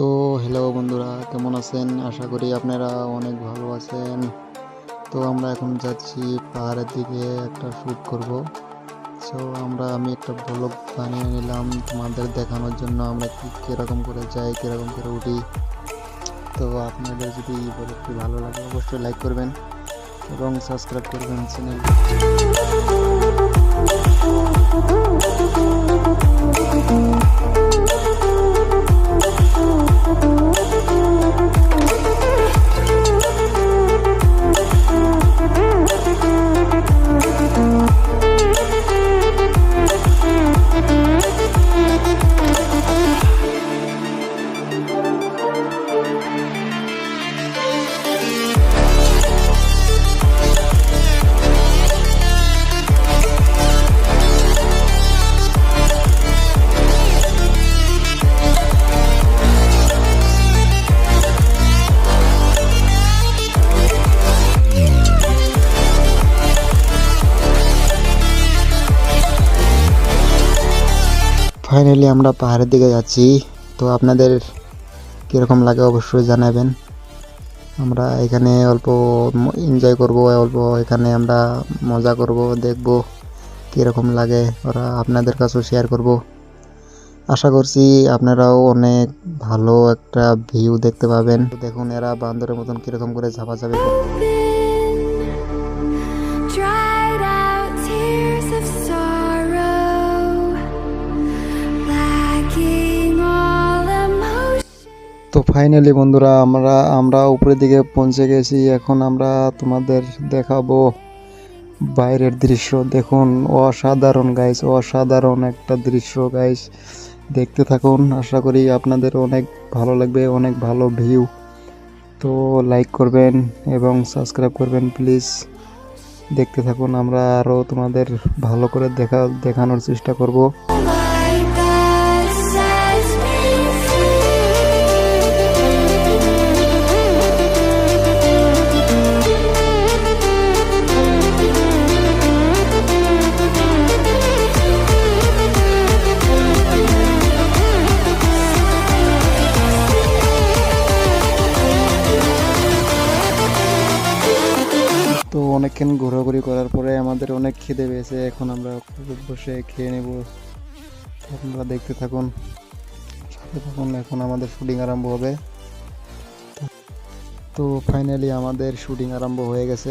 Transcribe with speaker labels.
Speaker 1: তো হ্যালো বন্ধুরা, কেমন আছেন? আশা করি আপনারা অনেক ভালো আছেন। তো আমরা এখন যাচ্ছি পাহাড়ের দিকে একটা শ্যুট করব। সো আমি একটা ব্লগ বানিয়ে নিলাম তোমাদের দেখানোর জন্য আমরা কীরকম করে যাই, কীরকম করে উঠি। তো আপনাদের যদি এই ব্লগটি ভালো লাগে অবশ্যই লাইক করবেন এবং সাবস্ক্রাইব করবেন চ্যানেল। ফাইনালি আমরা পাহাড়ের দিকে যাচ্ছি। তো আপনাদের কীরকম লাগে অবশ্যই জানাবেন। আমরা এখানে অল্প এনজয় করব, অল্প এখানে আমরা মজা করব, দেখব কীরকম লাগে, ওরা আপনাদের কাছেও শেয়ার করব। আশা করছি আপনারাও অনেক ভালো একটা ভিউ দেখতে পাবেন। দেখুন এরা বান্দরের মতন কীরকম করে ঝাপাঝাপি করে। তো ফাইনালি বন্ধুরা আমরা উপরের দিকে পৌঁছে গেছি। এখন আমরা তোমাদের দেখাবো বাইরের দৃশ্য। দেখুন অসাধারণ গাইস, অসাধারণ একটা দৃশ্য গাইস, দেখতে থাকুন। আশা করি আপনাদের অনেক ভালো লাগবে, অনেক ভালো ভিউ। তো লাইক করবেন এবং সাবস্ক্রাইব করবেন প্লিজ। দেখতে থাকুন, আমরা আরও তোমাদের ভালো করে দেখানোর চেষ্টা করব। তো অনেকক্ষণ ঘোরাঘুরি করার পরে আমাদের অনেক খিদে পেয়েছে। এখন আমরা বসে খেয়ে নেব। আপনারা দেখতে থাকুন, সাথে থাকুন। এখন আমাদের শুটিং আরম্ভ হবে। তো ফাইনালি আমাদের শুটিং আরম্ভ হয়ে গেছে।